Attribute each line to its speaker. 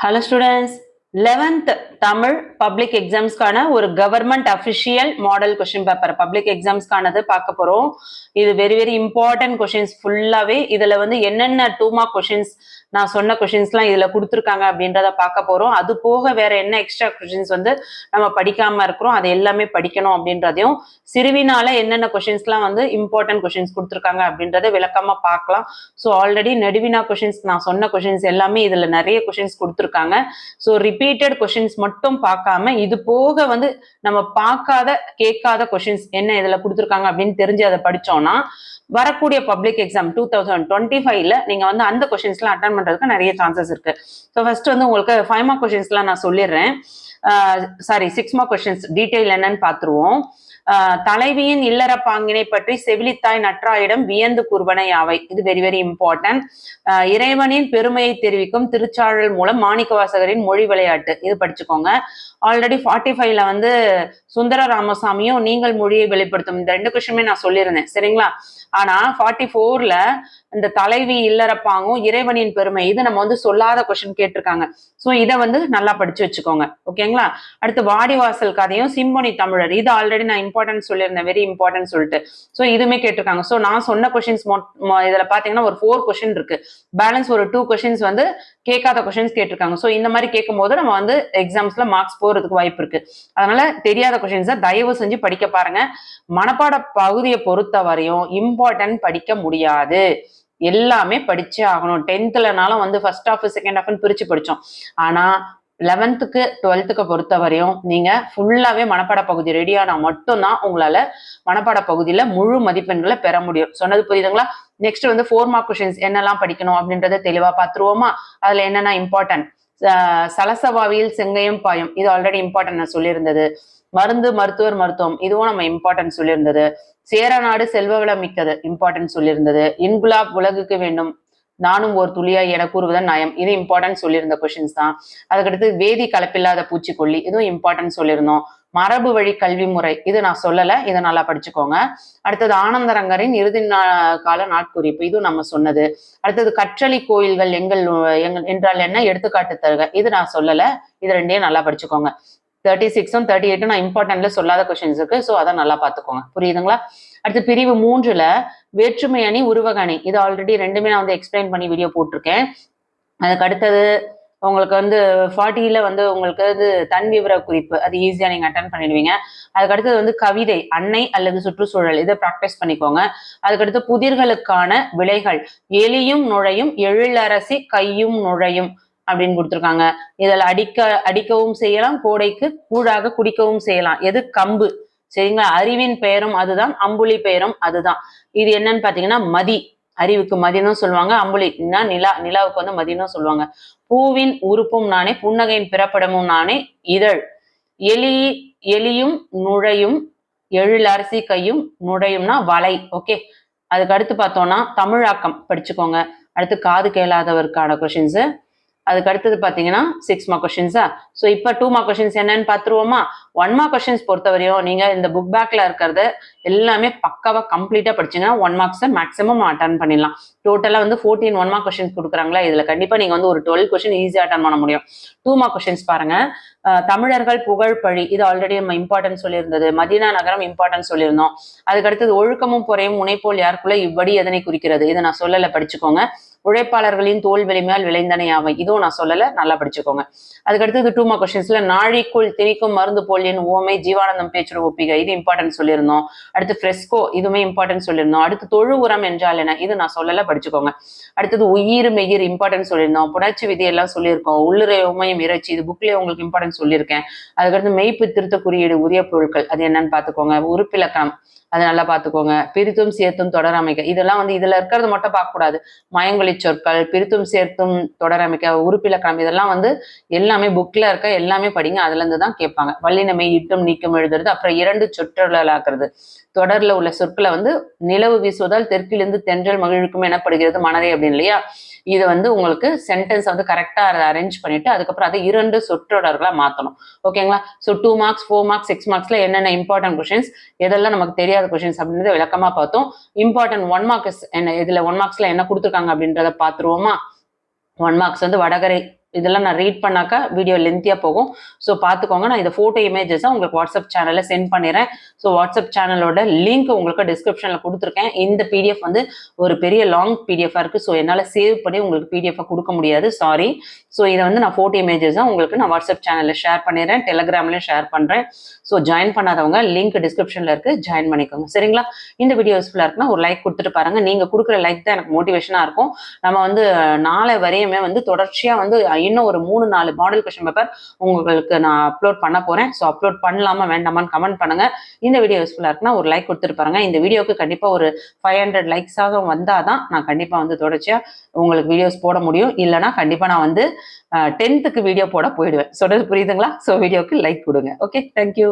Speaker 1: Hello students, 11th Tamil public exams கான ஒரு government official model question paper public exams கானது பார்க்க போறோம். இது very important questions ஃபுல்லாவே இதுல வந்து என்னென்ன 2 mark questions நான் சொன்ன கொஷின்ஸ்லாம் இதுல கொடுத்துருக்காங்க அப்படின்றத பார்க்க போறோம். அது போக வேற என்ன எக்ஸ்ட்ரா கொஷின்ஸ் வந்து நம்ம படிக்காம இருக்கிறோம், அது எல்லாமே படிக்கணும் அப்படின்றதையும், சிறுவினால என்னென்ன கொஷின்ஸ்லாம் வந்து இம்பார்ட்டன்ட் கொஷின்ஸ் கொடுத்துருக்காங்க அப்படின்றத விளக்கமா பார்க்கலாம். ஸோ ஆல்ரெடி நெடுவினா கொஷின்ஸ் நான் சொன்ன கொஷின்ஸ் எல்லாமே இதுல நிறைய கொஷின்ஸ் கொடுத்துருக்காங்க. ஸோ ரிப்பீட்டட் கொஷின்ஸ் மட்டும் பார்க்காம இது போக வந்து நம்ம பார்க்காத கேட்காத கொஷின்ஸ் என்ன இதுல கொடுத்துருக்காங்க அப்படின்னு தெரிஞ்சு அதை படிச்சோம்னா வரக்கூடிய பப்ளிக் எக்ஸாம் 2025ல நீங்க வந்து அந்த கொஸ்டின்ஸ்லாம் அட்டன் பண்றதுக்கு நிறைய சான்சஸ் இருக்கு. ஸோ ஃபர்ஸ்ட் வந்து உங்களுக்கு 5 மார்க் கொஸ்டின்ஸ்லாம் நான் சொல்லிடுறேன். 6 மார்க் கொஸ்டின்ஸ் டீட்டெயில் என்னன்னு பார்த்துருவோம். தலைவியின் இல்லற பாங்கினை பற்றி செவிலித்தாய் நற்றாயிடம் வியந்து கூறுவன யாவை, இது வெரி இம்பார்ட்டன்ட். இறைவனின் பெருமையை தெரிவிக்கும் திருச்சாழல் மூலம் மாணிக்க வாசகரின் மொழி விளையாட்டு, இது படிச்சுக்கோங்க. ஆல்ரெடி 45ல வந்து சுந்தர ராமசாமியும் நீங்கள் மொழியை வெளிப்படுத்தும், இந்த 2 கொஸ்டினுமே நான் சொல்லியிருந்தேன் சரிங்களா. ஆனா 44ல இந்த தலைவி இல்லறப்பாங்கும் இறைவனின் பெருமை, இது நம்ம வந்து சொல்லாத கொஸ்டின் கேட்டிருக்காங்க. ஸோ இதை வந்து நல்லா படிச்சு வச்சுக்கோங்க ஓகேங்களா. அடுத்து வாடிவாசல் கதையும் சிம்பொனி தமிழர், இது ஆல்ரெடி நான் இம்பார்ட்டன்ட் சொல்லியிருந்தேன், வெரி இம்பார்ட்டன்ட் சொல்லிட்டு. ஸோ இதுவுமே கேட்டிருக்காங்க. ஸோ நான் சொன்ன கொஸ்டின்ஸ் இதுல பாத்தீங்கன்னா ஒரு 4 கொஸ்டின் இருக்கு, பேலன்ஸ் ஒரு 2 கொஸ்டின்ஸ் வந்து கேட்காத கொஸ்டின்ஸ் கேட்டிருக்காங்க. ஸோ இந்த மாதிரி கேட்கும் போது நம்ம வந்து எக்ஸாம்ஸ்ல மார்க்ஸ் போறதுக்கு வாய்ப்பு இருக்கு. அதனால தெரியாத கொஸ்டின்ஸை தயவு செஞ்சு படிக்க பாருங்க. மனப்பாட பகுதியை பொறுத்த வரையும் இம்பார்ட்டன்ட் படிக்க முடியாது, எல்லாமே படிச்சே ஆகணும். 10thலனாலும் வந்து ஃபர்ஸ்ட் ஹாஃப் செகண்ட் ஹாஃப்னு பிரிச்சு படிச்சோம். ஆனா 11th 12th பொறுத்த வரையும் நீங்க ஃபுல்லாவே மனப்பாட பகுதி ரெடியானா மட்டும்தான் உங்களால மனப்பாட பகுதியில முழு மதிப்பெண்களை பெற முடியும். சொன்னது புரியுதுங்களா? நெக்ஸ்ட் வந்து 4 மார்க் கொஸ்டின்ஸ் என்னெல்லாம் படிக்கணும் அப்படின்றத தெளிவா பார்த்துருவோமா. அதுல என்னென்ன இம்பார்ட்டன்ட், சலசவாவியில் செங்கையும் பாயும், இது ஆல்ரெடி இம்பார்ட்டன்ட் நான் சொல்லியிருந்தது. மருந்து மருத்துவர் மருத்துவம், இதுவும் நம்ம இம்பார்ட்டன்ட் சொல்லியிருந்தது. சேரநாடு செல்வ வளம் மிக்கது, இம்பார்ட்டன்ட் சொல்லியிருந்தது. இன்குலாப் உலகுக்கு வேண்டும், நானும் ஒரு துளியாய் என கூறுவதன் நயம், இது இம்பார்ட்டன்ட் சொல்லியிருந்த கொஸ்டின்ஸ் தான். அதுக்கடுத்து வேதி கலப்பில்லாத பூச்சிக்கொல்லி, இதுவும் இம்பார்ட்டன்ட் சொல்லியிருந்தோம். மரபு வழி கல்வி முறை, இது நான் சொல்லல, இதை நல்லா படிச்சுக்கோங்க. அடுத்தது ஆனந்தரங்கரின் இறுதி கால நாட்குறிப்பு, இதுவும் நம்ம சொன்னது. அடுத்தது கற்றளி கோயில்கள் எங்கள் என்றால் என்ன, எடுத்துக்காட்டு தருக, இது நான் சொல்லல, இது ரெண்டையும் நல்லா படிச்சுக்கோங்க. 36ம் 38ம் நான் இம்பார்ட்டன்ட்ல சொல்லாத கொஸ்டின்ஸ் இருக்கு. ஸோ அதை நல்லா பார்த்துக்கோங்க, புரியுதுங்களா. அடுத்து பிரிவு 3ல வேற்றுமை அணி உருவக அணி, இது ஆல்ரெடி ரெண்டுமே நான் வந்து எக்ஸ்பிளைன் பண்ணி வீடியோ போட்டிருக்கேன். அதுக்கு அடுத்தது உங்களுக்கு வந்து 40ல வந்து உங்களுக்கு வந்து தன் விவர குறிப்பு, அது ஈஸியா நீங்க அட்டன் பண்ணிடுவீங்க. அதுக்கடுத்தது வந்து கவிதை, அன்னை அல்லது சுற்றுச்சூழல், இதை ப்ராக்டிஸ் பண்ணிக்கோங்க. அதுக்கடுத்து புதிர்களுக்கான விலைகள், எலியும் நுழையும் எழிலரசி கையும் நுழையும் அப்படின்னு கொடுத்துருக்காங்க. இதில் அடிக்கவும் செய்யலாம், கோடைக்கு கூழாக குடிக்கவும் செய்யலாம். எது? கம்பு சரிங்களா. அறிவின் பெயரும் அதுதான், அம்புலி பெயரும் அதுதான். இது என்னன்னு பாத்தீங்கன்னா மதி, அறிவுக்கு மதின்னு சொல்லுவாங்க, அம்புலின்னா நிலாவுக்கு வந்து மதின்னு சொல்லுவாங்க. பூவின் உறுப்பும் நானே, புன்னகையின் பிறப்பிடமும் நானே, இதழ். எலியும் நுழையும் எழிலரசி கையும் நுழையும்னா வலை. ஓகே. அதுக்கு அடுத்து பார்த்தோம்னா தமிழாக்கம் படிச்சுக்கோங்க. அடுத்து காது கேளாதவருக்கான கொஸ்டின்ஸ். அதுக்கு அடுத்தது பார்த்தீங்கன்னா 6 மார்க் கொஸ்டின்ஸா. ஸோ இப்போ 2 மார்க் கொஸ்டின்ஸ் என்னன்னு பார்த்துருவோமா. 1 மார்க் கொஸ்டின்ஸ் பொறுத்தவரையும் நீங்க இந்த புக் பேக்ல இருக்கிறது எல்லாமே பக்காவா கம்ப்ளீட்டா படிச்சீங்கன்னா 1 மார்க்ஸை மேக்ஸிமம் அட்டன் பண்ணிடலாம். டோட்டலா வந்து 14 1 மார்க் கொஸ்டின்ஸ் கொடுக்குறாங்களா, இதுல கண்டிப்பா நீங்க வந்து ஒரு 12 கொஸ்டின் ஈஸியா அட்டன் பண்ண முடியும். 2 மார்க் கொஸ்டின்ஸ் பாருங்க. தமிழர்கள் புகழ் பழி, இது ஆல்ரெடி நம்ம இம்பார்ட்டன்ட் சொல்லியிருந்தது. மதீனா நகரம் இம்பார்ட்டன்ட் சொல்லியிருந்தோம். அதுக்கு அடுத்தது ஒழுக்கமும் பொறையும் முனைப்போல் யாருக்குள்ள இவ்வடி எதனை குறிக்கிறது, இதை நான் சொல்லல, படிச்சுக்கோங்க. உழைப்பாளர்களின் தோல் வெளிமையால் விளைந்தனை யாவை, இதுவும் நான் சொல்லல, நல்லா படிச்சுக்கோங்க. அதுக்கடுத்தது 2 மார்க் கொஸ்டின்ஸ்ல நாழிக்குள் திணிக்கும் மருந்து போல் என் ஓமை ஜீவானந்தம் பேச்சுட ஒப்பிகை, இது இம்பார்ட்டன்ட் சொல்லியிருந்தோம். அடுத்து ஃப்ரெஸ்கோ, இதுவுமே இம்பார்ட்டன்ட் சொல்லியிருந்தோம். அடுத்து தொழு உரம் என்றால் என்ன, இது நான் சொல்லல, படிச்சுக்கோங்க. அடுத்தது உயிர் மெயிர் இம்பார்ட்டன்ட் சொல்லியிருந்தோம். புணர்ச்சி விதியெல்லாம் சொல்லியிருக்கோம். உள்ளுரை உமையும் இறைச்சி, இது புக்லேயே உங்களுக்கு இம்பார்ட்டன்ட் சொல்லியிருக்கேன். அதுக்கடுத்து மெய்ப்பு திருத்த குறியீடு உரிய பொருட்கள், அது என்னன்னு பார்த்துக்கோங்க. உறுப்பிலக்கணம், அதை நல்லா பார்த்துக்கோங்க. பிரித்தும் சேர்த்தும் தொடரமைக்க, இதெல்லாம் வந்து இதுல இருக்கிறது மட்டும் பார்க்கக்கூடாது. மயங்கொலி சொற்கள், பிரித்தும் சேர்த்தும் தொடரமைக்க, உறுப்பிலக்கணம், இதெல்லாம் வந்து எல்லாமே புக்ல இருக்க எல்லாமே படிங்க, அதுல இருந்து தான் கேட்பாங்க. வல்லினமை இட்டும் நீக்கம் எழுதுறது, அப்புறம் 2 சொற்றொடர்களாக்குறது. தொடர்ல உள்ள சொற்களை வந்து நிலவு வீசுவதால் தெற்கிலிருந்து தென்றல் மகிழ்வுக்கும் எனப்படுகிறது மனதே அப்படின்னு இல்லையா. இது வந்து உங்களுக்கு சென்டென்ஸ் வந்து கரெக்டா அரேஞ்ச் பண்ணிட்டு அதுக்கப்புறம் அதை 2 சொற்றொடர்களா மாத்தணும். ஓகேங்களா. ஸோ 2 மார்க்ஸ் 4 மார்க்ஸ் 6 மார்க்ஸ்ல என்னென்ன இம்பார்ட்டன்ட் கொஸ்டின்ஸ், எதெல்லாம் நமக்கு தெரியாத கொஸ்டின்ஸ் அப்படின்றத விளக்கமா பார்த்தோம். இம்பார்ட்டன்ட் 1 மார்க்ஸ் என்ன, இதுல 1 மார்க்ஸ்ல என்ன கொடுத்துருக்காங்க அப்படின்றத பார்த்துருவோமா. 1 மார்க்ஸ் வந்து வடகரை இதெல்லாம் நான் ரீட் பண்ணாக்கா வீடியோ லென்த்தியாக போகும். ஸோ பார்த்துக்கோங்க. நான் இந்த ஃபோட்டோ இமேஜஸை உங்களுக்கு வாட்ஸ்அப் சேனலில் சென்ட் பண்ணிடுறேன். ஸோ வாட்ஸ்அப் சேனலோட லிங்க் உங்களுக்கு டிஸ்கிரிப்ஷனில் கொடுத்துருக்கேன். இந்த பிடிஎஃப் வந்து ஒரு பெரிய லாங் பிடிஎஃபாக இருக்குது. ஸோ என்னால் சேவ் பண்ணி உங்களுக்கு பிடிஎஃபாக கொடுக்க முடியாது, சாரி. ஸோ இதை வந்து நான் ஃபோட்டோ இமேஜஸாக உங்களுக்கு நான் வாட்ஸ்அப் சேனலில் ஷேர் பண்ணிடுறேன், டெலிகிராம்லேயும் ஷேர் பண்ணுறேன். ஸோ ஜாயின் பண்ணாதவங்க லிங்க் டிஸ்கிரிப்ஷனில் இருக்குது, ஜாயின் பண்ணிக்கோங்க. சரிங்களா? இந்த வீடியோ யூஸ்ஃபுல்லாக இருக்குன்னா ஒரு லைக் கொடுத்துட்டு பாருங்கள். நீங்கள் கொடுக்குற லைக் தான் எனக்கு மோட்டிவேஷனாக இருக்கும். நம்ம வந்து நாளை வரையுமே வந்து தொடர்ச்சியாக வந்து இன்னும் ஒரு 3-4 மாடல் கொஸ்டின் பேப்பர் உங்களுக்கு நான் அப்லோட் பண்ண போகிறேன். ஸோ அப்லோட் பண்ணலாமா வேண்டாமான்னு கமெண்ட் பண்ணுங்கள். இந்த வீடியோ யூஸ்ஃபுல்லாக இருக்குன்னா ஒரு லைக் கொடுத்துட்டு பாருங்கள். இந்த வீடியோக்கு கண்டிப்பாக ஒரு 500 லைக்ஸாக வந்தால் தான் நான் கண்டிப்பாக வந்து தொடர்ச்சியாக உங்களுக்கு வீடியோஸ் போட முடியும். இல்லைனா கண்டிப்பாக நான் வந்து 10th வீடியோ போட போயிடுவேன். சொல்றது புரியுதுங்களா? ஸோ வீடியோக்கு லைக் கொடுங்க. Okay, thank you.